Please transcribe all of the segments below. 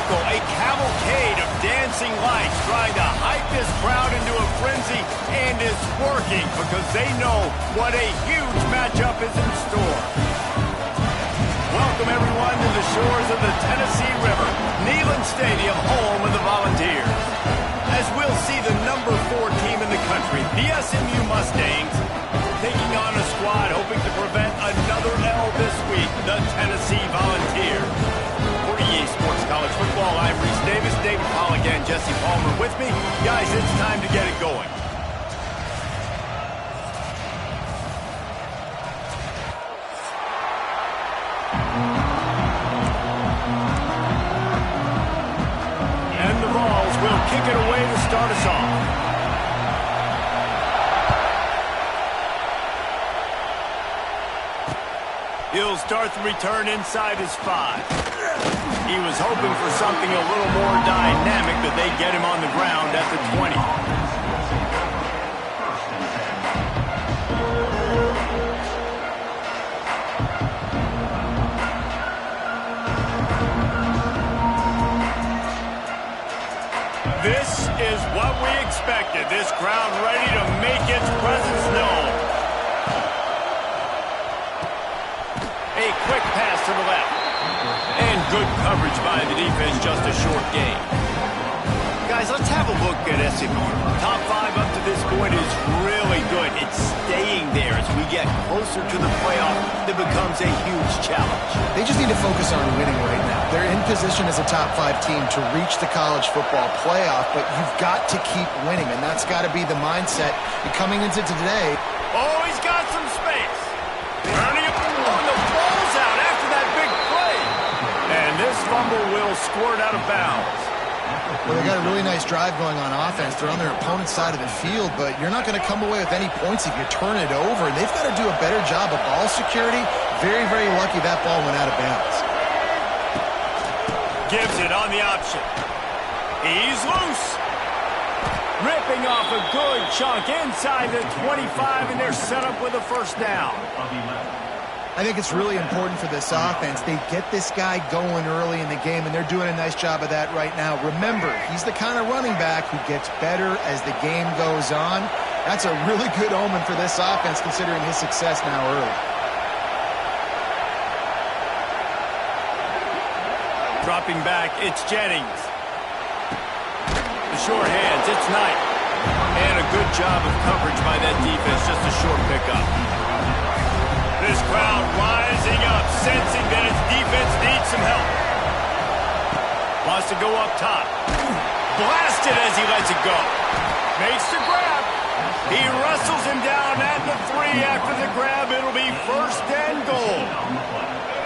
spectacle, a cavalcade of dancing lights trying to hype this crowd into a frenzy, and it's working because they know what a huge matchup is in store. Welcome everyone to the shores of the Tennessee River, Neyland Stadium, home of the Volunteers. As we'll see the number 4 team in the country, the SMU Mustangs, taking on a squad hoping to prevent another L this week, the Tennessee Volunteers. For EA Sports College Football, I'm Reese Davis, David Pollock, and Jesse Palmer with me. Guys, it's time to get it going. And the Vols will kick it away to start us off. He'll start the return inside his 5. He was hoping for something a little more dynamic, but they get him on the ground at the 20. This is what we expected. This crowd ready to make its presence known. A quick pass to the left. And good coverage by the defense, just a short gain. Guys, let's have a look at SMU. Top 5 up to this point is really good. It's staying there as we get closer to the playoff. That becomes a huge challenge. They just need to focus on winning right now. They're in position as a top 5 team to reach the college football playoff, but you've got to keep winning, and that's got to be the mindset. And coming into today. Oh, he's got some space. Turning up on the ball's out after that big play. And this fumble will squirt out of bounds. Well, they got a really nice drive going on offense. They're on their opponent's side of the field, but you're not going to come away with any points if you turn it over. And they've got to do a better job of ball security. Very, very lucky that ball went out of bounds. Gives it on the option. He's loose. Ripping off a good chunk inside the 25, and they're set up with a first down. I think it's really important for this offense. They get this guy going early in the game, and they're doing a nice job of that right now. Remember, he's the kind of running back who gets better as the game goes on. That's a really good omen for this offense, considering his success now early. Dropping back, it's Jennings. The short hands, it's Knight. And a good job of coverage by that defense, just a short pickup. This crowd rising up, sensing that its defense needs some help. Wants to go up top. Blasted as he lets it go. Makes the grab. He wrestles him down at the 3 after the grab. It'll be first and goal.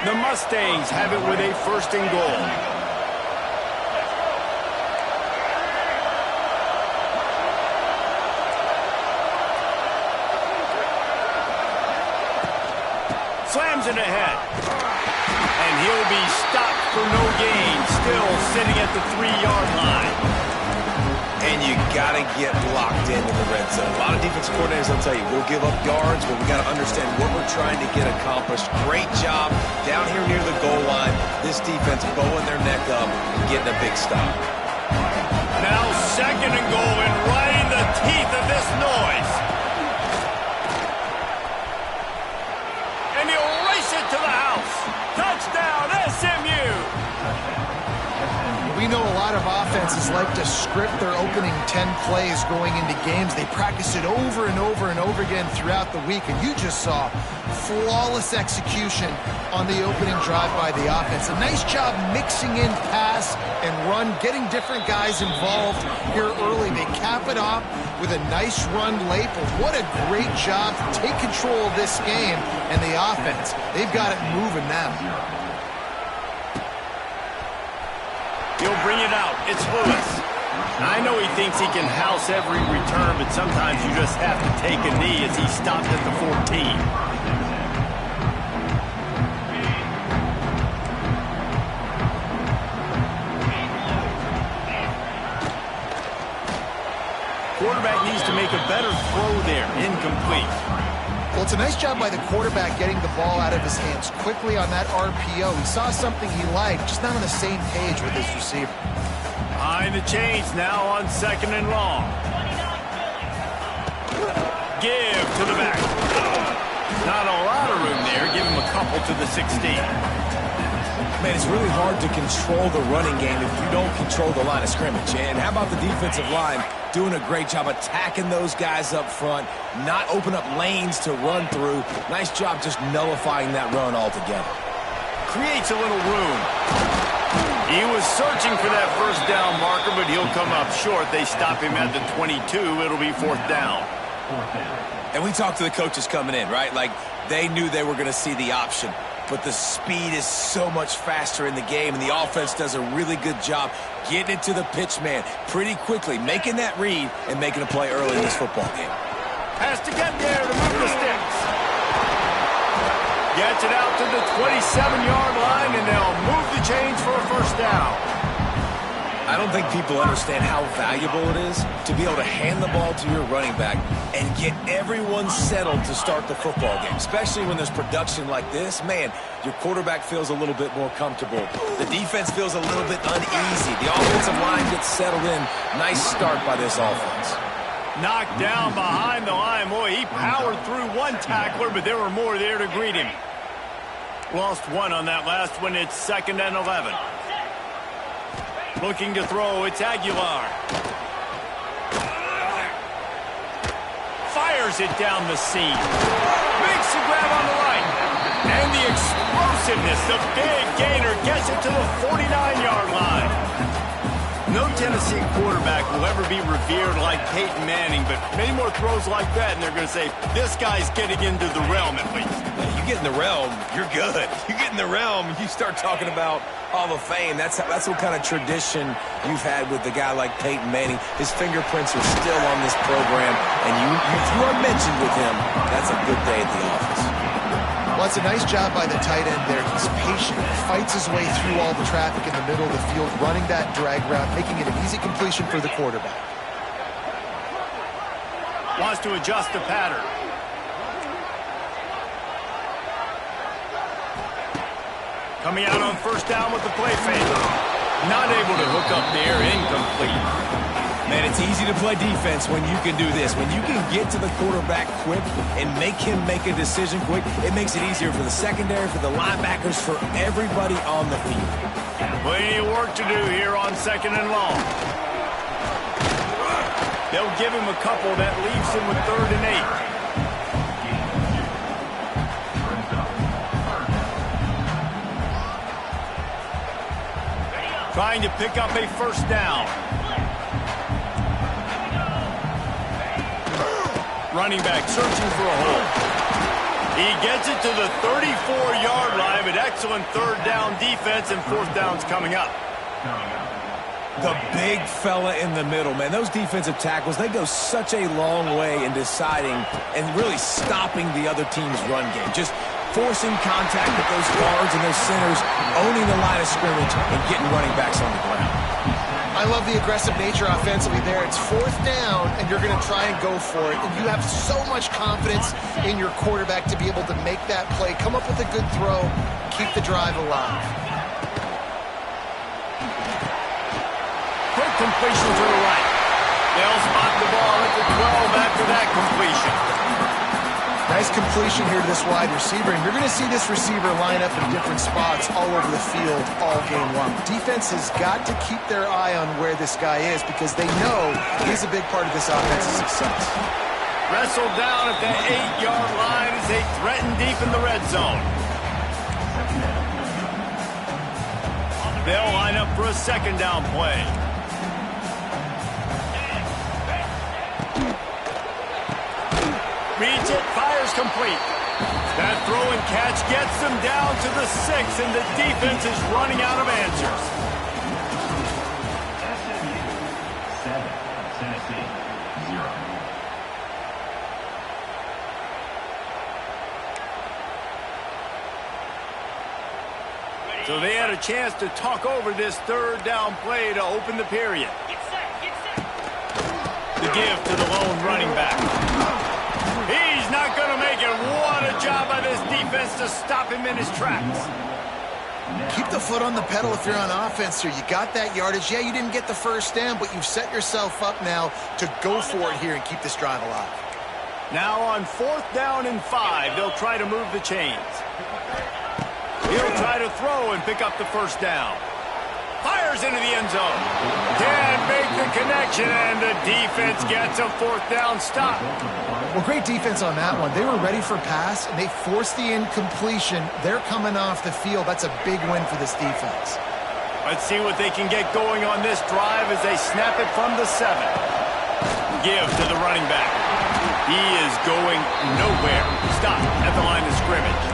The Mustangs have it with a first and goal. Slams it ahead. And he'll be stopped for no gain. Still sitting at the 3-yard line. And you got to get locked in the red zone. A lot of defensive coordinators will tell you, we'll give up yards, but we got to understand what we're trying to get accomplished. Great job down here near the goal line. This defense bowing their neck up and getting a big stop. Now second and goal, and right in the teeth of this noise. And he'll race it to the house. Touchdown, SMU. We know a lot of offenses like to script their opening 10 plays going into games. They practice it over and over and over again throughout the week, and you just saw flawless execution on the opening drive by the offense. A nice job mixing in pass and run, getting different guys involved here early. They cap it off with a nice run late, but what a great job to take control of this game and the offense. They've got it moving now. He'll bring it out. It's Lewis. I know he thinks he can house every return, but sometimes you just have to take a knee as he stopped at the 14. Quarterback needs to make a better throw there. Incomplete. Well, it's a nice job by the quarterback getting the ball out of his hands quickly on that RPO. He saw something he liked, just not on the same page with his receiver. Behind the chains now on 2nd and long. Give to the back. Not a lot of room there. Give him a couple to the 16. Man, it's really hard to control the running game if you don't control the line of scrimmage. And how about the defensive line doing a great job attacking those guys up front, not open up lanes to run through. Nice job just nullifying that run altogether. Creates a little room. He was searching for that first down marker, but he'll come up short. They stop him at the 22. It'll be 4th down. And we talked to the coaches coming in, right? Like, they knew they were going to see the option. But the speed is so much faster in the game, and the offense does a really good job getting it to the pitch man pretty quickly, making that read and making a play early in this football game. Has to get there to move the sticks. Gets it out to the 27-yard line, and they'll move the chains for a 1st down. I don't think people understand how valuable it is to be able to hand the ball to your running back and get everyone settled to start the football game, especially when there's production like this. Man, your quarterback feels a little bit more comfortable. The defense feels a little bit uneasy. The offensive line gets settled in. Nice start by this offense. Knocked down behind the line. Boy, he powered through one tackler, but there were more there to greet him. Lost one on that last one. It's 2nd and 11. Looking to throw, it's Aguilar. Fires it down the seam. Makes the grab on the right. And the explosiveness, the big gainer gets it to the 49-yard line. No Tennessee quarterback will ever be revered like Peyton Manning, but many more throws like that, and they're going to say, this guy's getting into the realm at least. You get in the realm, you're good. You get in the realm, you start talking about Hall of Fame. That's what kind of tradition you've had with a guy like Peyton Manning. His fingerprints are still on this program, and if you are mentioned with him, that's a good day at the office. Well, it's a nice job by the tight end there. He's patient, fights his way through all the traffic in the middle of the field, running that drag route, making it an easy completion for the quarterback. Wants to adjust the pattern. Coming out on 1st down with the play fake. Not able to hook up there, incomplete. Man, it's easy to play defense when you can do this. When you can get to the quarterback quick and make him make a decision quick, it makes it easier for the secondary, for the linebackers, for everybody on the field. Plenty of work to do here on 2nd and long. They'll give him a couple. That leaves him with 3rd and 8. Trying to pick up a 1st down. Running back searching for a hole. He gets it to the 34-yard line, but excellent 3rd down defense, and 4th down's coming up. The big fella in the middle, man. Those defensive tackles, they go such a long way in deciding and really stopping the other team's run game. Just forcing contact with those guards and those centers, owning the line of scrimmage, and getting running backs on the ground. I love the aggressive nature offensively there. It's 4th down, and you're going to try and go for it. And you have so much confidence in your quarterback to be able to make that play, come up with a good throw, keep the drive alive. Quick completion to the right. They'll spot the ball at the 12 after that completion. Nice completion here to this wide receiver, and you're going to see this receiver line up in different spots all over the field all game long. Defense has got to keep their eye on where this guy is because they know he's a big part of this offense's success. Wrestled down at the 8-yard line as they threaten deep in the red zone. They'll line up for a 2nd down play. Reads it, fires complete. That throw and catch gets them down to the 6, and the defense is running out of answers. Tennessee 0. So they had a chance to talk over this 3rd down play to open the period. The give to the lone running back. He's not going to make it has to stop him in his tracks. Keep the foot on the pedal if you're on offense here. You got that yardage. Yeah, you didn't get the first down, but you've set yourself up now to go for it here and keep this drive alive. Now on 4th down and 5, they'll try to move the chains. He'll try to throw and pick up the first down. Fires into the end zone. Can't make the connection, and the defense gets a 4th down stop. Well, great defense on that one. They were ready for pass, and they forced the incompletion. They're coming off the field. That's a big win for this defense. Let's see what they can get going on this drive as they snap it from the 7. Give to the running back. He is going nowhere. Stop at the line of scrimmage.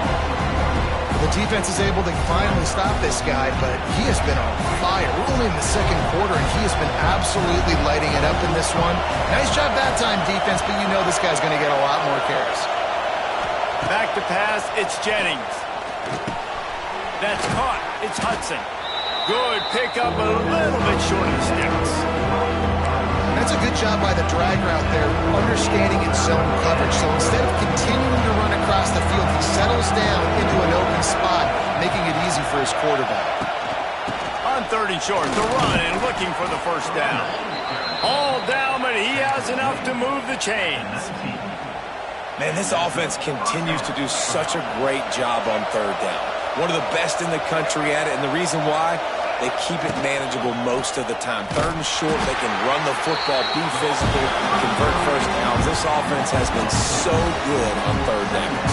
The defense is able to finally stop this guy, but he has been on fire. We're only in the second quarter, and he has been absolutely lighting it up in this one. Nice job that time, defense, but you know this guy's going to get a lot more carries. Back to pass, it's Jennings. That's caught. It's Hudson. Good pickup, a little bit short of the sticks. That's a good job by the drag route there, understanding its zone coverage. So instead of continuing to run across the field, he settles down into an open spot, making it easy for his quarterback. On 3rd and short, the run and looking for the first down. All down, but he has enough to move the chains. Man, this offense continues to do such a great job on 3rd down. One of the best in the country at it, and the reason why, they keep it manageable most of the time. 3rd and short, they can run the football, be physical, convert first downs. This offense has been so good on 3rd downs.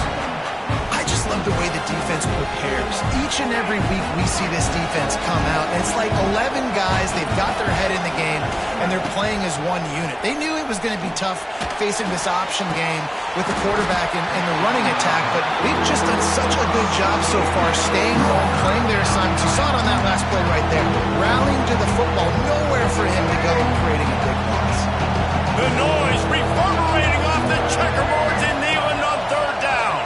I just love the way the defense prepares. Each and every week we see this defense come out, and it's like 11 guys, they've got their head in the game, and they're playing as one unit. They knew it was going to be tough facing this option game with the quarterback and the running attack, but they've just done such a good job so far, staying home, playing their assignments. You saw it on that last play right there, rallying to the football, nowhere for him to go, creating a big loss. The noise reverberating off the checkerboards and Nealon on 3rd down.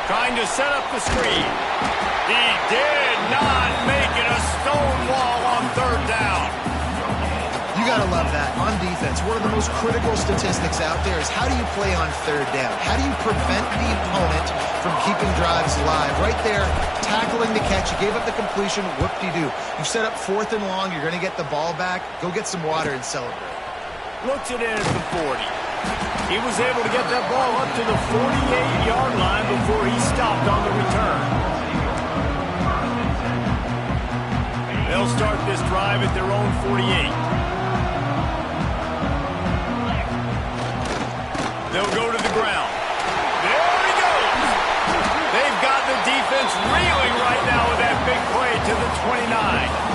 Trying to set up the screen. He did not make it a stone wall on 3rd down. You got to love that. On defense, one of the most critical statistics out there is how do you play on 3rd down? How do you prevent the opponent from keeping drives alive? Right there, tackling the catch. You gave up the completion. Whoop-de-doo. You set up 4th and long. You're going to get the ball back. Go get some water and celebrate. Looks it in at the 40. He was able to get that ball up to the 48-yard line before he stopped on the return. They'll start this drive at their own 48. They'll go to the ground. There he goes. They've got the defense reeling right now with that big play to the 29.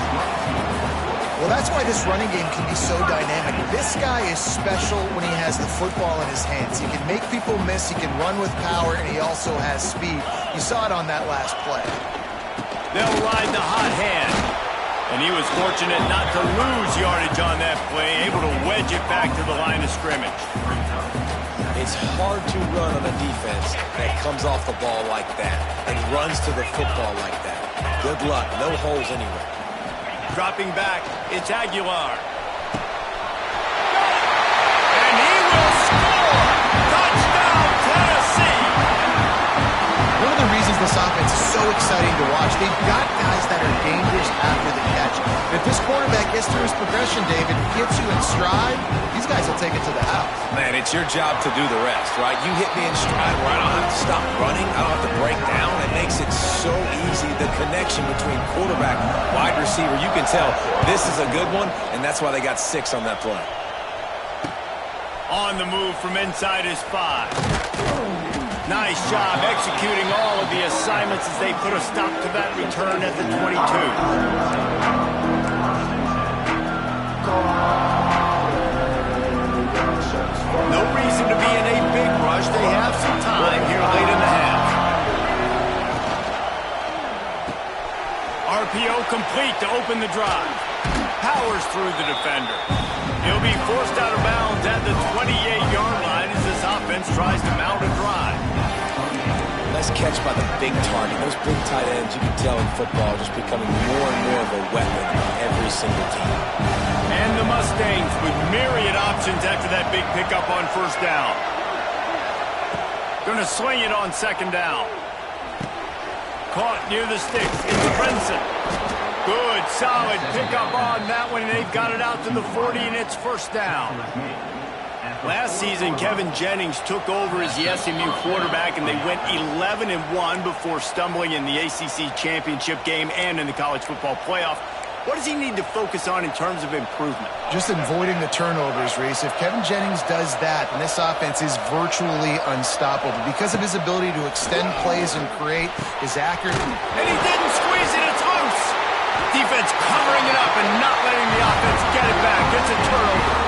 Well, that's why this running game can be so dynamic. This guy is special when he has the football in his hands. He can make people miss, he can run with power, and he also has speed. You saw it on that last play. They'll ride the hot hand. And he was fortunate not to lose yardage on that play, able to wedge it back to the line of scrimmage. It's hard to run on a defense that comes off the ball like that and runs to the football like that. Good luck. No holes anywhere. Dropping back, it's Aguilar. And he will score! Touchdown, Tennessee! One of the reasons this offense is so exciting to watch, they've got guys that are dangerous after the catch. If this quarterback gets through his progression, David, gets you in stride, these guys will take it to the house. Man, it's your job to do the rest, right? You hit me in stride where I don't have to stop running. I don't have to break down. It makes it so easy. The connection between quarterback, wide receiver, you can tell this is a good one, and that's why they got 6 on that play. On the move from inside his 5. Nice job executing all of the assignments as they put a stop to that return at the 22. No reason to be in a big rush. They have some time here late in the half. RPO complete to open the drive. Powers through the defender. He'll be forced out of bounds at the 28-yard line as this offense tries to mount a drive. Nice catch by the big target. Those big tight ends, you can tell in football, just becoming more and more of a weapon on every single team. And the Mustangs with myriad options after that big pickup on first down. Going to swing it on second down. Caught near the sticks. It's Brinson. Good, solid pickup on that one, and they've got it out to the 40, and it's first down. Last season, Kevin Jennings took over as the SMU quarterback, and they went 11-1 before stumbling in the ACC championship game and in the college football playoff. What does he need to focus on in terms of improvement? Just avoiding the turnovers, Reese. If Kevin Jennings does that, then this offense is virtually unstoppable because of his ability to extend plays and create his accuracy. And he didn't squeeze it. It's loose. Defense covering it up and not letting the offense get it back. It's a turnover.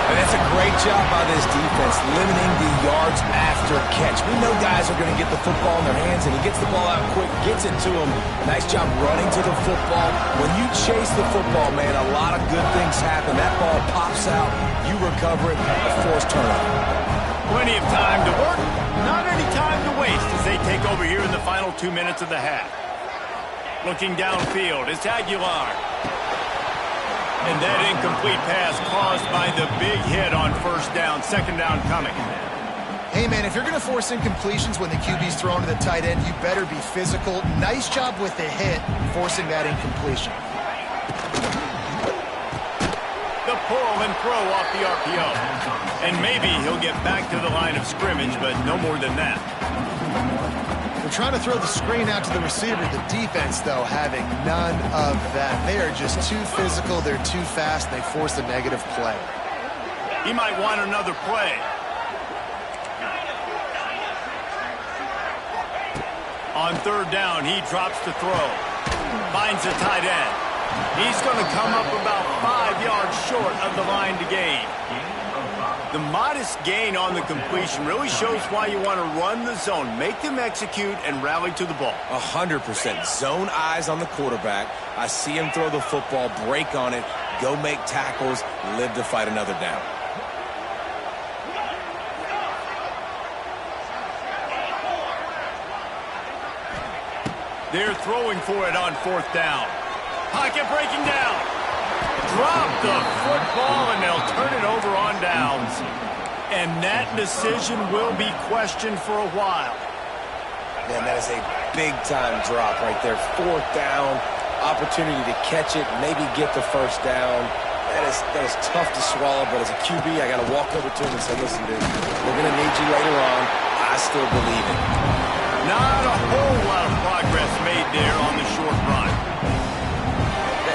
And that's a great job by this defense, limiting the yards after catch. We know guys are going to get the football in their hands, and he gets the ball out quick, gets it to them. Nice job running to the football. When you chase the football, man, a lot of good things happen. That ball pops out, you recover it, a forced turnover. Plenty of time to work, not any time to waste as they take over here in the final 2 minutes of the half. Looking downfield, it's Aguilar. And that incomplete pass caused by the big hit on first down. Second down coming. Hey, man, if you're going to force incompletions when the QB's thrown to the tight end, you better be physical. Nice job with the hit, forcing that incompletion. The pull and throw off the RPO. And maybe he'll get back to the line of scrimmage, but no more than that. They're trying to throw the screen out to the receiver. The defense, though, having none of that. They are just too physical. They're too fast. They force a negative play. He might want another play. On third down, he drops to throw. Finds the tight end. He's going to come up about 5 yards short of the line to gain. The modest gain on the completion really shows why you want to run the zone, make them execute, and rally to the ball. 100%. Zone eyes on the quarterback. I see him throw the football, break on it, go make tackles, live to fight another down. They're throwing for it on fourth down. Pocket breaking down. Drop the football, and they'll turn it over on downs. And that decision will be questioned for a while. Man, that is a big-time drop right there. Fourth down, opportunity to catch it, maybe get the first down. That is tough to swallow, but as a QB, I got to walk over to him and say, listen, dude, we're going to need you later on. I still believe it. Not a whole lot of progress made there on the short run.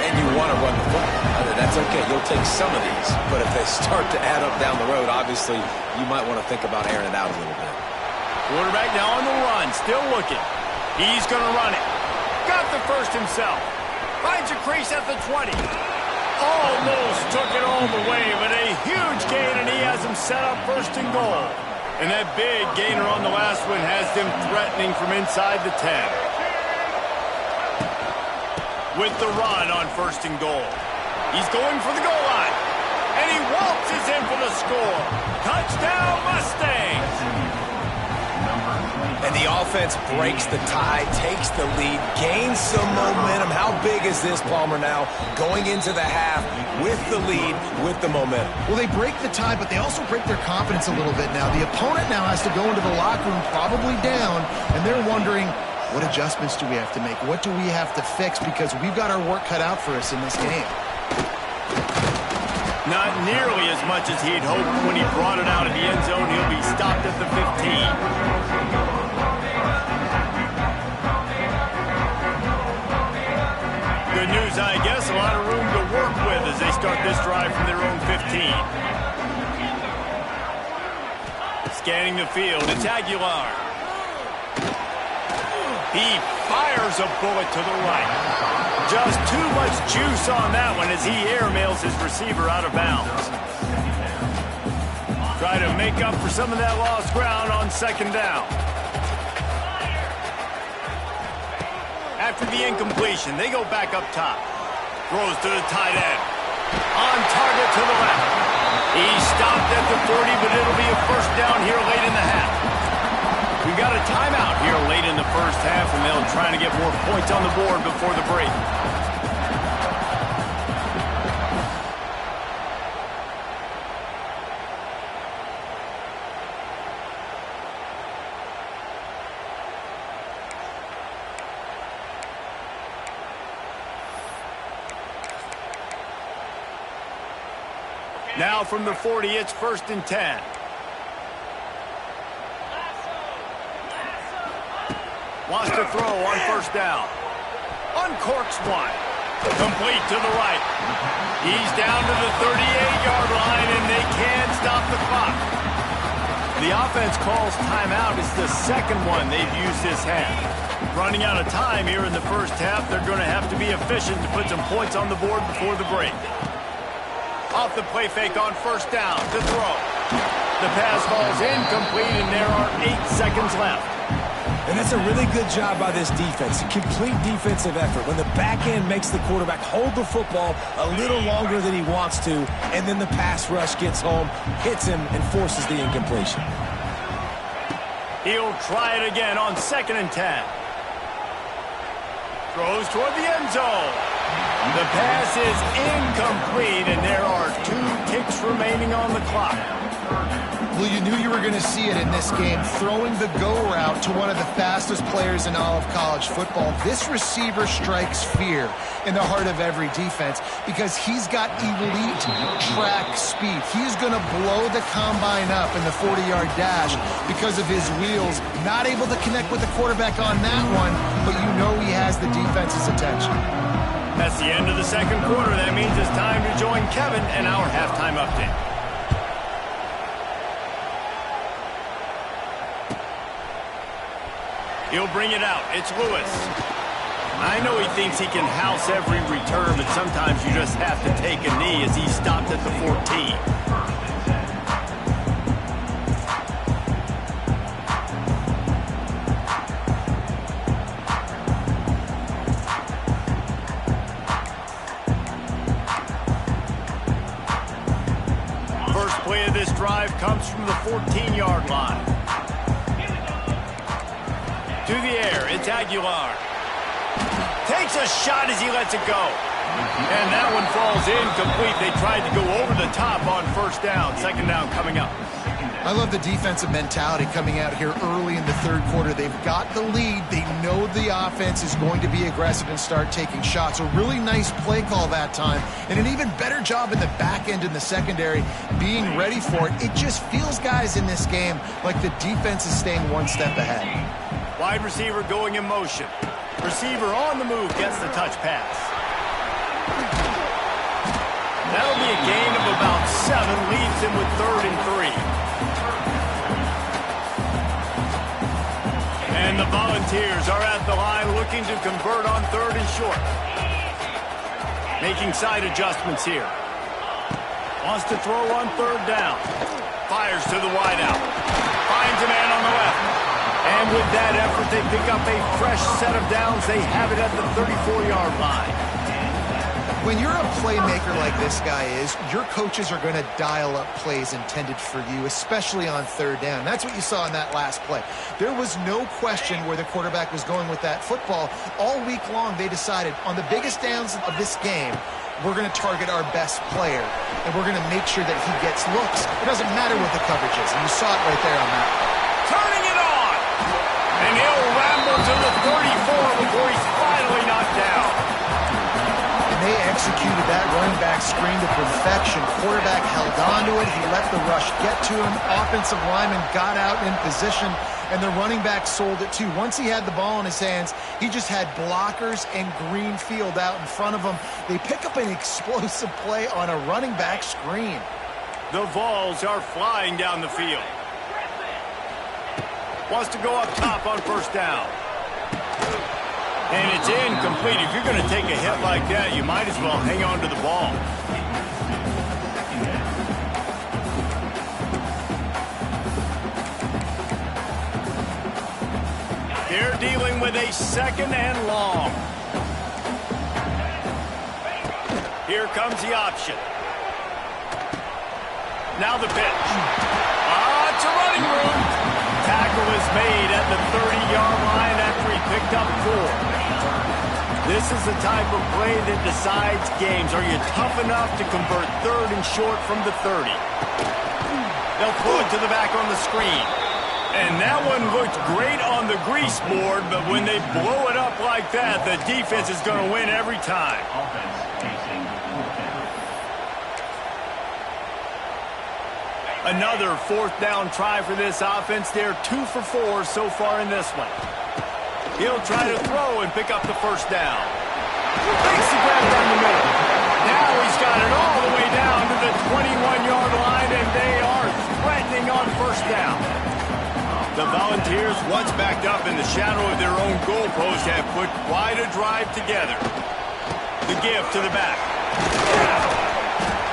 And you want to run the football. That's okay. You'll take some of these. But if they start to add up down the road, obviously, you might want to think about airing it out a little bit. Quarterback now on the run, still looking. He's going to run it. Got the first himself. Finds a crease at the 20. Almost took it all the way, but a huge gain, and he has him set up first and goal. And that big gainer on the last one has them threatening from inside the 10. With the run on first and goal. He's going for the goal line. And he waltzes in for the score. Touchdown, Mustangs! And the offense breaks the tie, takes the lead, gains some momentum. How big is this, Palmer, now? Going into the half with the lead, with the momentum. Well, they break the tie, but they also break their confidence a little bit now. The opponent now has to go into the locker room probably down, and they're wondering, what adjustments do we have to make? What do we have to fix? Because we've got our work cut out for us in this game. Not nearly as much as he'd hoped when he brought it out of the end zone. He'll be stopped at the 15. Good news, I guess. A lot of room to work with as they start this drive from their own 15. Scanning the field, it's Aguilar. He fires a bullet to the right. Just too much juice on that one as he airmails his receiver out of bounds. Try to make up for some of that lost ground on second down. After the incompletion, they go back up top. Throws to the tight end. On target to the left. He stopped at the 40, but it'll be a first down here late in the half. We've got a timeout here late in the first half, and they'll try to get more points on the board before the break. Now from the 40, it's 1st and 10. Wants to throw on 1st down. Uncorks one. Complete to the right. He's down to the 38-yard line, and they can't stop the clock. The offense calls timeout. It's the second one they've used this half. Running out of time here in the first half, they're going to have to be efficient to put some points on the board before the break. Off the play fake on 1st down to throw. The pass falls incomplete, and there are 8 seconds left. And that's a really good job by this defense. Complete defensive effort. When the back end makes the quarterback hold the football a little longer than he wants to, and then the pass rush gets home, hits him, and forces the incompletion. He'll try it again on 2nd and 10. Throws toward the end zone. The pass is incomplete, and there are 2 ticks remaining on the clock. Well, you knew you were going to see it in this game, throwing the go route to one of the fastest players in all of college football. This receiver strikes fear in the heart of every defense because he's got elite track speed. He's going to blow the combine up in the 40-yard dash because of his wheels. Not able to connect with the quarterback on that one, but you know he has the defense's attention. That's the end of the second quarter. That means it's time to join Kevin and our halftime update. He'll bring it out. It's Lewis. I know he thinks he can house every return, but sometimes you just have to take a knee as he stopped at the 14. First play of this drive comes from the 14-yard line. To the air, it's Aguilar. Takes a shot as he lets it go. And that one falls incomplete. They tried to go over the top on 1st down. 2nd down coming up. I love the defensive mentality coming out here early in the third quarter. They've got the lead. They know the offense is going to be aggressive and start taking shots. A really nice play call that time. And an even better job in the back end in the secondary being ready for it. It just feels, guys, in this game like the defense is staying one step ahead. Wide receiver going in motion. Receiver on the move gets the touch pass. That'll be a gain of about 7, leaves him with 3rd and 3. And the Volunteers are at the line looking to convert on 3rd and short. Making side adjustments here. Wants to throw on 3rd down. Fires to the wideout. Finds a man on the left. And with that effort, they pick up a fresh set of downs. They have it at the 34-yard line. When you're a playmaker like this guy is, your coaches are going to dial up plays intended for you, especially on 3rd down. That's what you saw in that last play. There was no question where the quarterback was going with that football. All week long, they decided on the biggest downs of this game, we're going to target our best player, and we're going to make sure that he gets looks. It doesn't matter what the coverage is, and you saw it right there on that play. Turning it on! And he'll ramble to the 34 before he's finally knocked down. And they executed that running back screen to perfection. Quarterback held on to it. He let the rush get to him. Offensive lineman got out in position, and the running back sold it too. Once he had the ball in his hands, he just had blockers and green field out in front of him. They pick up an explosive play on a running back screen. The Vols are flying down the field. Wants to go up top on 1st down. And it's incomplete. If you're going to take a hit like that, you might as well hang on to the ball. They're dealing with a 2nd and long. Here comes the option. Now the pitch. It's a running room. Tackle is made at the 30-yard line after he picked up 4. This is the type of play that decides games. Are you tough enough to convert 3rd and short from the 30? They'll throw it to the back on the screen. And that one looked great on the grease board, but when they blow it up like that, the defense is going to win every time. Another fourth down try for this offense. They're 2 for 4 so far in this one. He'll try to throw and pick up the first down. Makes the grab down the middle. Now he's got it all the way down to the 21-yard line, and they are threatening on first down. The Volunteers, once backed up in the shadow of their own goalpost, have put quite a drive together. The give to the back.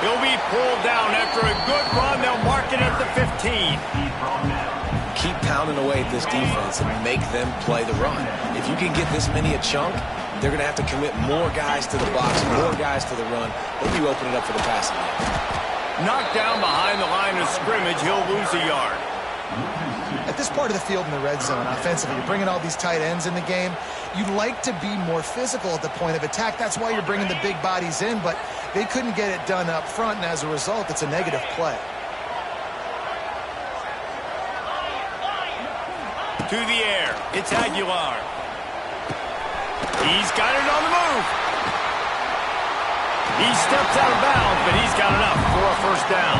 He'll be pulled down after a good run. They'll mark it at the 15. Keep pounding away at this defense and make them play the run. If you can get this many a chunk, they're going to have to commit more guys to the box, more guys to the run. Hope you open it up for the passing game. Knocked down behind the line of scrimmage, he'll lose a yard. At this part of the field in the red zone, offensively, you're bringing all these tight ends in the game. You'd like to be more physical at the point of attack. That's why you're bringing the big bodies in, but they couldn't get it done up front, and as a result, it's a negative play. To the air, it's Aguilar. He's got it on the move. He steps out of bounds, but he's got enough for a first down.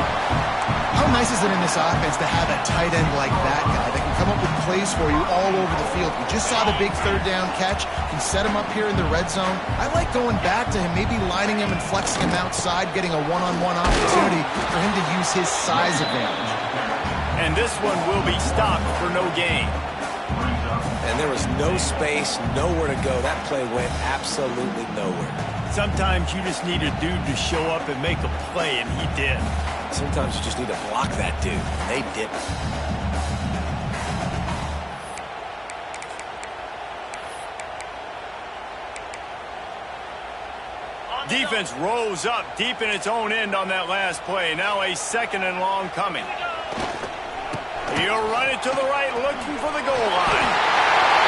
How nice is it in this offense to have a tight end like that guy that can come up with plays for you all over the field? We just saw the big third down catch. Can set him up here in the red zone. I like going back to him, maybe lining him and flexing him outside, getting a one-on-one opportunity for him to use his size advantage. And this one will be stopped for no gain. And there was no space, nowhere to go. That play went absolutely nowhere. Sometimes you just need a dude to show up and make a play, and he did. Sometimes you just need to block that dude, and they didn't. Defense rose up deep in its own end on that last play. Now a second and long coming. He'll run it to the right, looking for the goal line.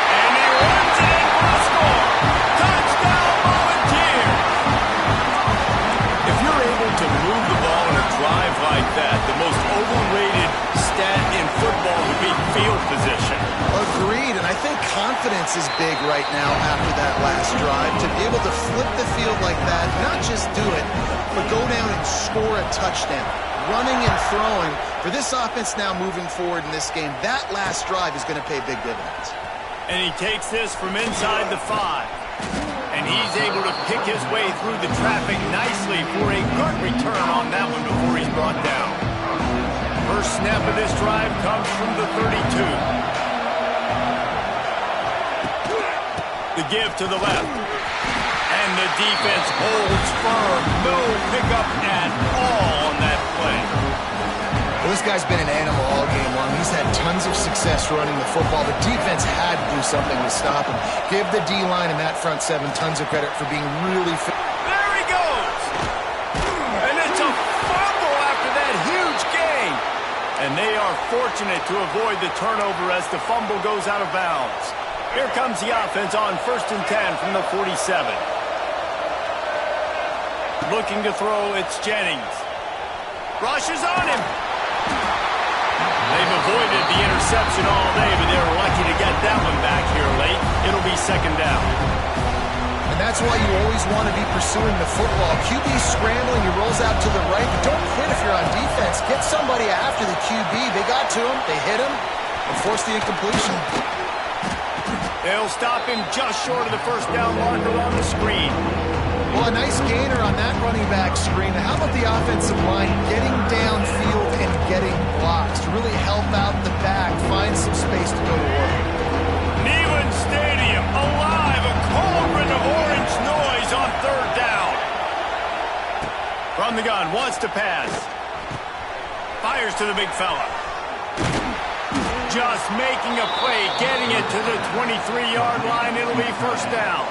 And he runs it in for a score. Touchdown, Volunteer! If you're able to move the ball in a drive like that, the most overrated stat in football would be field position. Agreed, and I think confidence is big right now after that last drive. To be able to flip the field like that, not just do it, but go down and score a touchdown. Running and throwing. For this offense now moving forward in this game, that last drive is going to pay big dividends. And he takes this from inside the 5. And he's able to pick his way through the traffic nicely for a good return on that one before he's brought down. First snap of this drive comes from the 32. The give to the left. And the defense holds firm. No pickup at all on that play. Well, this guy's been an animal all game long. He's had tons of success running the football. The defense had to do something to stop him. Give the D-line and that front seven tons of credit for being really fit. There he goes! And it's a fumble after that huge gain. And they are fortunate to avoid the turnover as the fumble goes out of bounds. Here comes the offense on 1st and 10 from the 47. Looking to throw, it's Jennings. Rushes on him. They've avoided the interception all day, but they're lucky to get that one back here late. It'll be second down. And that's why you always want to be pursuing the football. QB's scrambling, he rolls out to the right. But don't quit if you're on defense. Get somebody after the QB. They got to him, they hit him, and forced the incompletion. They'll stop him just short of the first down marker on the screen. Well, a nice gainer on that running back screen. Now, how about the offensive line getting downfield and getting blocks to really help out the back, find some space to go to work? Neyland Stadium alive, a cauldron of orange noise on third down. From the gun, wants to pass. Fires to the big fella. Just making a play, getting it to the 23-yard line. It'll be first down.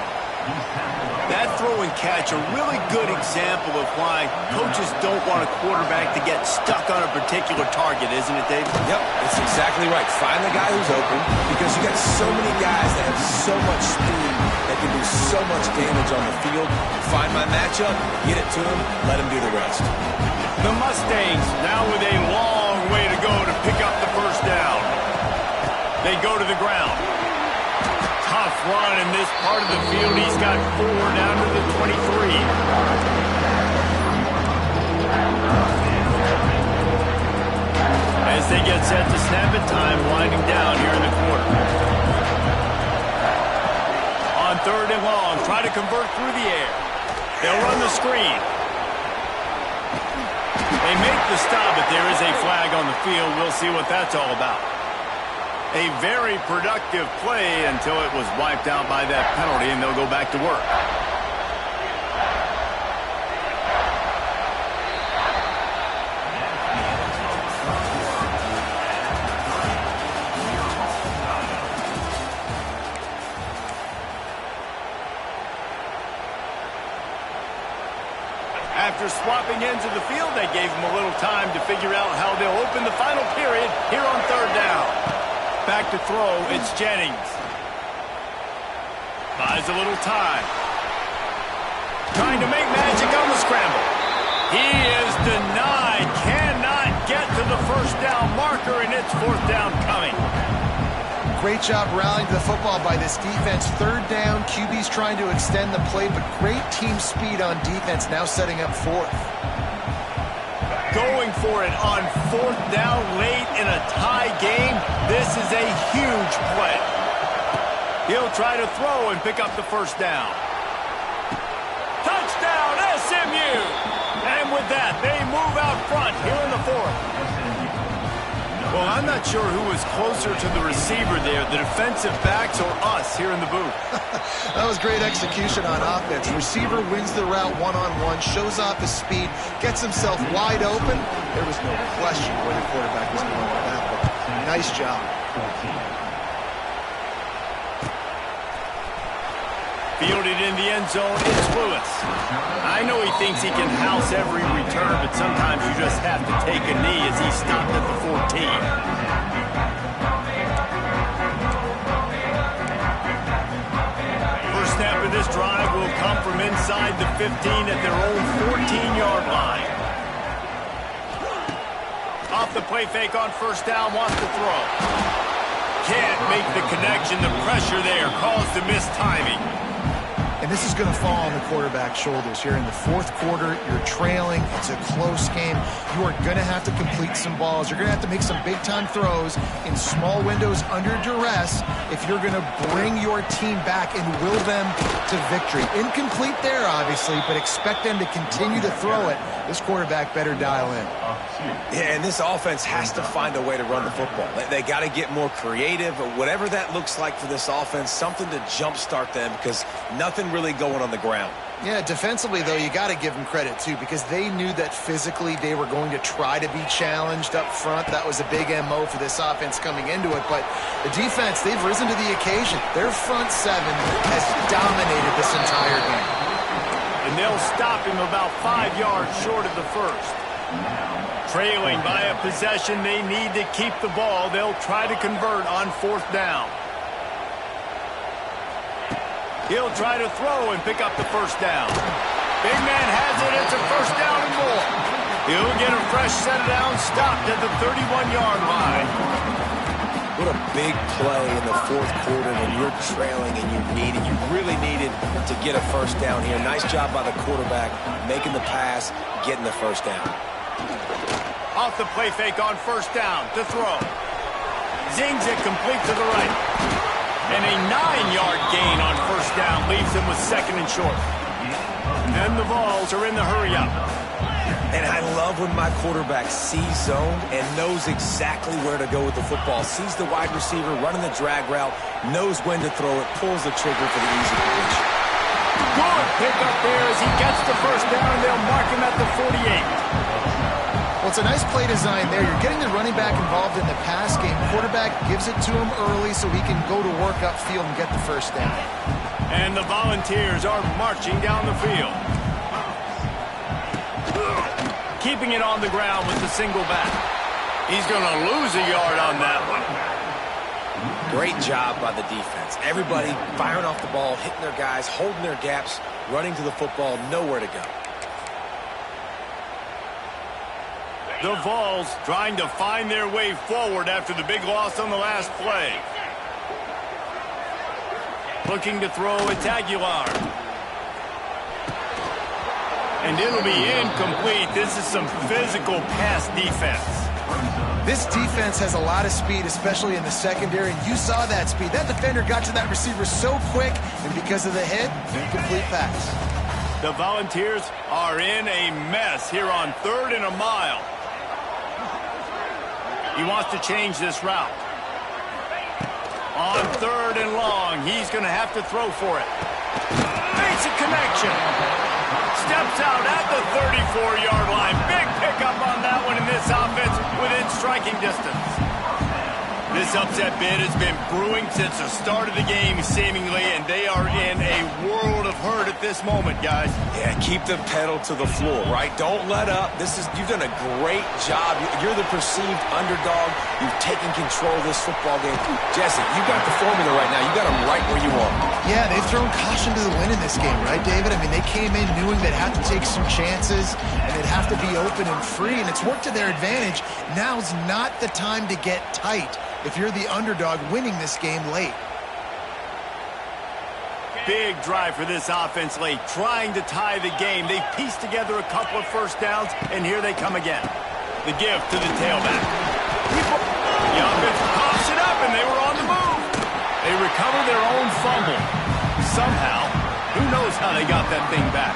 That throw and catch, a really good example of why coaches don't want a quarterback to get stuck on a particular target, isn't it, Dave? Yep, that's exactly right. Find the guy who's open, because you got so many guys that have so much speed that can do so much damage on the field. Find my matchup, get it to him, let him do the rest. The Mustangs now with a long way to go to pick up the first down. They go to the ground. Tough run in this part of the field. He's got 4 down to the 23. as they get set to snap it, time winding down here in the quarter. On 3rd and long, try to convert through the air. They'll run the screen. They make the stop, but there is a flag on the field. We'll see what that's all about. A very productive play until it was wiped out by that penalty, and they'll go back to work. After swapping ends of the field, they gave them a little time to figure out how they'll open the final period here on 3rd down. Back to throw, it's Jennings. Buys a little time. Trying to make magic on the scramble. He is denied. Cannot get to the 1st down marker, and it's 4th down coming. Great job rallying to the football by this defense. 3rd down, QB's trying to extend the play, but great team speed on defense, now setting up 4th. Going for it on 4th down late in a tie game. This is a huge play. He'll try to throw and pick up the 1st down. Touchdown, SMU! And with that, they move out front here in the 4th. Well, I'm not sure who was closer to the receiver there, the defensive backs or us here in the booth. That was great execution on offense. Receiver wins the route one-on-one, shows off his speed, gets himself wide open. There was no question where the quarterback was going with that, but nice job. Fielded in the end zone, it's Lewis. I know he thinks he can house every return, but sometimes you just have to take a knee as he stopped at the 14. First snap of this drive will come from inside the 15 at their own 14-yard line. Off the play fake on 1st down, wants to throw. Can't make the connection. The pressure there caused the missed timing. And this is going to fall on the quarterback's shoulders here in the 4th quarter. You're trailing. It's a close game. You are going to have to complete some balls. You're going to have to make some big-time throws in small windows under duress if you're going to bring your team back and will them to victory. Incomplete there, obviously, but expect them to continue to throw it. This quarterback better dial in. Yeah, and this offense has to find a way to run the football. They got to get more creative, whatever that looks like for this offense, something to jumpstart them because nothing really going on the ground. Yeah, defensively, though, you got to give them credit, too, because they knew that physically they were going to try to be challenged up front. That was a big MO for this offense coming into it. But the defense, they've risen to the occasion. Their front 7 has dominated this entire game. And they'll stop him about 5 yards short of the 1st. Trailing by a possession, they need to keep the ball. They'll try to convert on 4th down. He'll try to throw and pick up the 1st down. Big man has it. It's a 1st down and more. He'll get a fresh set down, stopped at the 31-yard line. What a big play in the 4th quarter when you're trailing and you really needed to get a 1st down here. Nice job by the quarterback, making the pass, getting the 1st down. Off the play fake on 1st down to throw. Zings it complete to the right. And a 9-yard gain on 1st down leaves them with 2nd and short. And the Vols are in the hurry-up. And I love when my quarterback sees zone and knows exactly where to go with the football. Sees the wide receiver running the drag route, knows when to throw it, pulls the trigger for the easy completion. Good pickup there as he gets the 1st down. They'll mark him at the 48. Well, it's a nice play design there. You're getting the running back involved in the pass game. Quarterback gives it to him early so he can go to work upfield and get the 1st down. And the Volunteers are marching down the field. Keeping it on the ground with the single back. He's going to lose a yard on that one. Great job by the defense. Everybody firing off the ball, hitting their guys, holding their gaps, running to the football, nowhere to go. The Vols trying to find their way forward after the big loss on the last play. Looking to throw, it's Aguilar. And it'll be incomplete. This is some physical pass defense. This defense has a lot of speed, especially in the secondary, and you saw that speed. That defender got to that receiver so quick, and because of the hit, incomplete pass. The Volunteers are in a mess here on 3rd and a mile. He wants to change this route. On 3rd and long, he's going to have to throw for it. Makes a connection. Steps out at the 34-yard line. Big pickup on that one in this offense within striking distance. This upset bid has been brewing since the start of the game, seemingly, and they are in a world of hurt at this moment, guys. Yeah, keep the pedal to the floor, right? Don't let up. You've done a great job. You're the perceived underdog. You've taken control of this football game. Jesse, you got the formula right now. You got them right where you want them. Yeah, they've thrown caution to the wind in this game, right, David? I mean, they came in knowing they'd have to take some chances, and they'd have to be open and free, and it's worked to their advantage. Now's not the time to get tight if you're the underdog winning this game late. Big drive for this offense late, trying to tie the game. They've pieced together a couple of first downs, and here they come again. The give to the tailback. The offense coughs it up, and they were on the move. They recover their own fumble. Somehow, who knows how they got that thing back.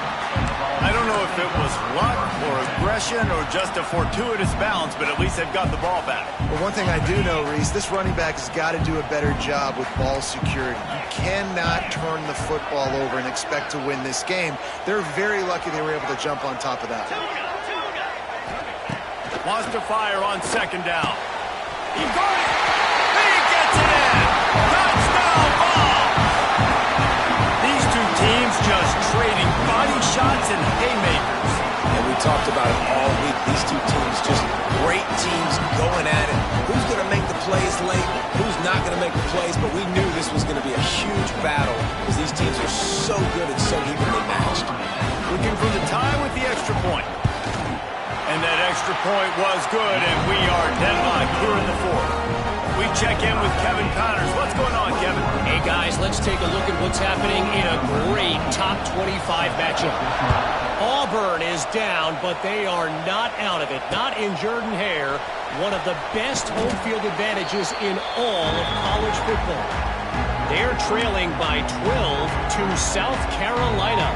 I don't know if it was luck or aggression or just a fortuitous bounce, but at least they've got the ball back. Well, one thing I do know, Reese, this running back has got to do a better job with ball security. You cannot turn the football over and expect to win this game. They're very lucky they were able to jump on top of that. Wants to fire on 2nd down. He got it! He gets it in! Touchdown ball! These two teams just trading body shots and haymakers. And we talked about it all week. These two teams, just great teams going at it. Who's going to make the plays late? Who's not going to make the plays? But we knew this was going to be a huge battle because these teams are so good and so evenly matched. Looking for the tie with the extra point. And that extra point was good, and we are deadlocked here in the 4th. We check in with Kevin Connors. What's going on, Kevin? Hey, guys, let's take a look at what's happening in a great top 25 matchup. Auburn is down, but they are not out of it. Not in Jordan-Hare, one of the best home field advantages in all of college football. They're trailing by 12 to South Carolina.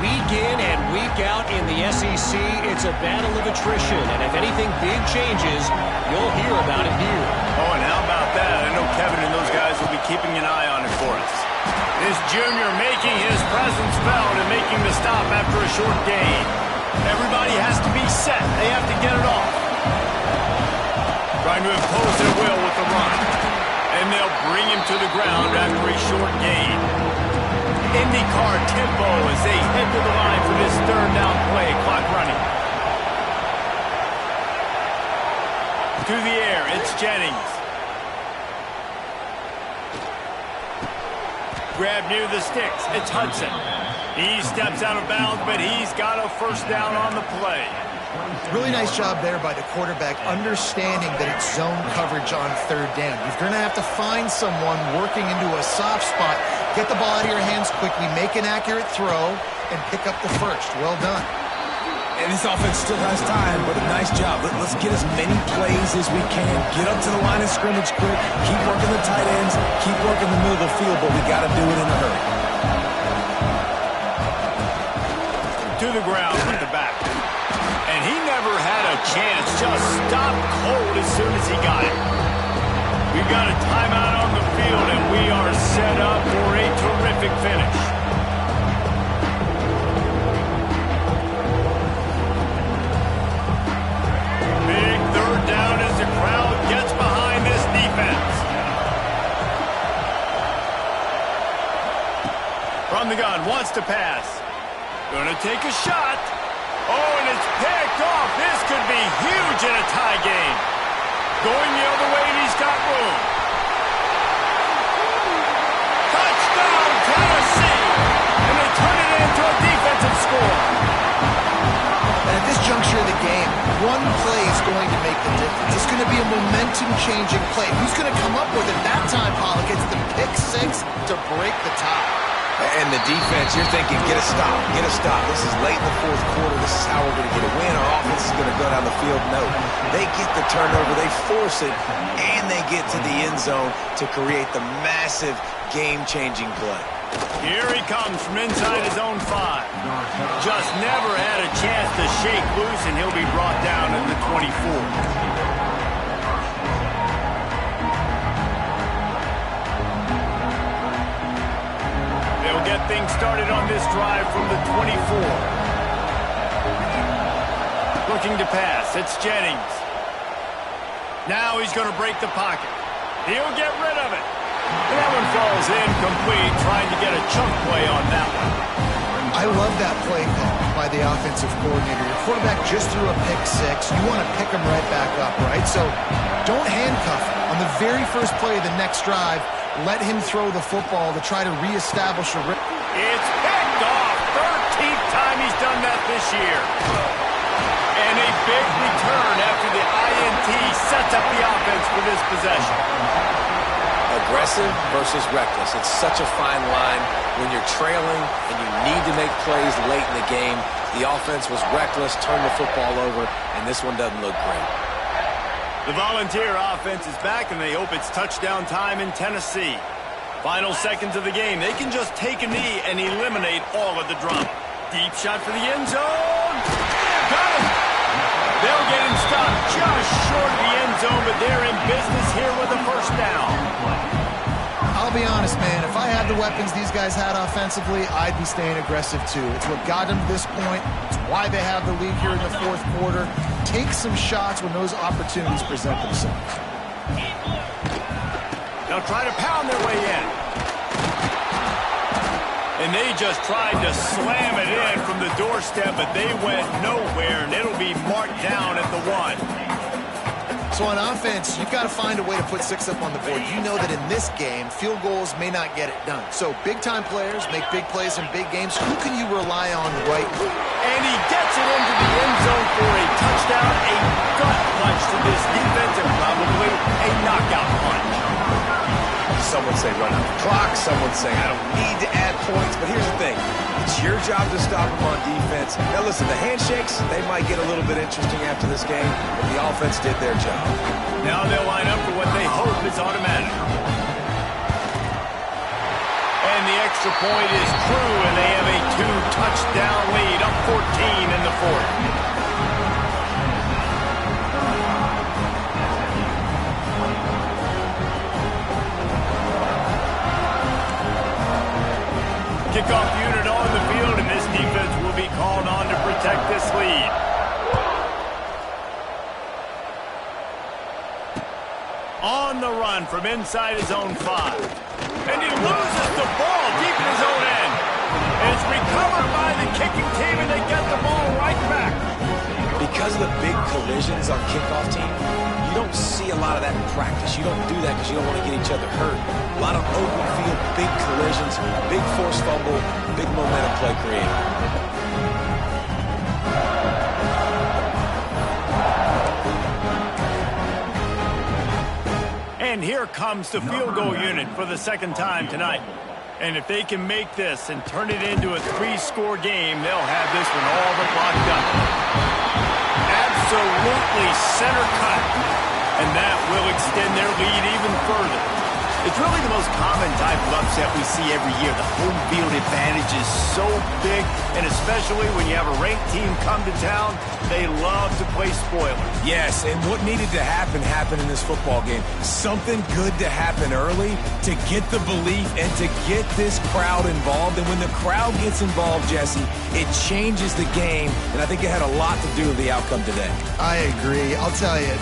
Week in and week out in the SEC, it's a battle of attrition, and if anything big changes, you'll hear about it here. Oh, and how about that? I know Kevin and those guys will be keeping an eye on it for us. This junior making his presence felt and making the stop after a short gain. Everybody has to be set. They have to get it off. Trying to impose their will with the run. And they'll bring him to the ground after a short gain. IndyCar tempo as they head to the line for this 3rd down play. Clock running. To the air, it's Jennings. Grab near the sticks, it's Hudson. He steps out of bounds, but he's got a first down on the play. Really nice job there by the quarterback, understanding that it's zone coverage on 3rd down. You're going to have to find someone working into a soft spot, get the ball out of your hands quickly, make an accurate throw, and pick up the first. Well done. And this offense still has time, but a nice job. Let's get as many plays as we can. Get up to the line of scrimmage quick. Keep working the tight ends. Keep working the middle of the field, but we got to do it in a hurry. To the ground with the back. And he never had a chance. Just stopped cold as soon as he got it. We've got a timeout on the field, and we are set up for a terrific finish. Big 3rd down as the crowd gets behind this defense. From the gun, wants to pass. Gonna take a shot. Oh, and it's picked off. This could be huge in a tie game. Going the other way, and he's got room. Touchdown, Tennessee! And they turn it into a defensive score. And at this juncture of the game, one play is going to make the difference. It's going to be a momentum-changing play. Who's going to come up with it that time, Pollock? It's the pick 6 to break the tie. And the defense, you're thinking, get a stop, get a stop. This is late in the fourth quarter. This is how we're going to get a win. Our offense is going to go down the field. No, they get the turnover, they force it, and they get to the end zone to create the massive game-changing play. Here he comes from inside his own 5. Just never had a chance to shake loose, and he'll be brought down in the 24. They'll get things started on this drive from the 24. Looking to pass. It's Jennings. Now he's going to break the pocket. He'll get rid of it. And that one falls incomplete, trying to get a chunk play on that one. I love that play call by the offensive coordinator. Your quarterback just threw a pick 6. You want to pick him right back up, right? So don't handcuff him. On the very first play of the next drive, let him throw the football to try to reestablish a rhythm. It's picked off. 13th time he's done that this year. And a big return after the INT sets up the offense for this possession. Aggressive versus reckless. It's such a fine line when you're trailing and you need to make plays late in the game. The offense was reckless, turned the football over, and this one doesn't look great. The Volunteer offense is back, and they hope it's touchdown time in Tennessee. Final seconds of the game. They can just take a knee and eliminate all of the drama. Deep shot for the end zone. Got him. They'll get him stopped just short of the end zone, but they're in business here with a first down. I'll be honest, man. If I had the weapons these guys had offensively, I'd be staying aggressive too. It's what got them to this point. It's why they have the lead here in the fourth quarter. Take some shots when those opportunities present themselves. They'll try to pound their way in. And they just tried to slam it in from the doorstep, but they went nowhere, and it'll be marked down at the 1. So on offense, you've got to find a way to put 6 up on the board. You know that in this game, field goals may not get it done. So big-time players make big plays in big games. Who can you rely on right now? And he gets it into the end zone for a touchdown, a gut punch to this defense, and probably a knockout punch. Some would say run out the clock. Some would say I don't need to add points. But here's the thing. It's your job to stop them on defense. Now, listen, the handshakes, they might get a little bit interesting after this game, but the offense did their job. Now they'll line up for what they hope is automatic. And the extra point is true, and they have a 2-touchdown lead, up 14 in the fourth. Kickoff unit on the field, and this defense will be called on to protect this lead. On the run from inside his own 5. And he loses the ball deep in his own end. And it's recovered by the kicking team, and they get the ball right back. Because of the big collisions on kickoff team, you don't see a lot of that in practice. You don't do that because you don't want to get each other hurt. A lot of open field, big collisions, big forced fumble, big momentum play created. And here comes the field goal unit for the second time tonight. And if they can make this and turn it into a 3-score game, they'll have this one all but locked up. Absolutely center cut. And that will extend their lead even further. It's really the most common type of upset we see every year. The home field advantage is so big, and especially when you have a ranked team come to town, they love to play spoiler. Yes, and what needed to happen happened in this football game. Something good to happen early to get the belief and to get this crowd involved. And when the crowd gets involved, Jesse, it changes the game, and I think it had a lot to do with the outcome today. I agree. I'll tell you,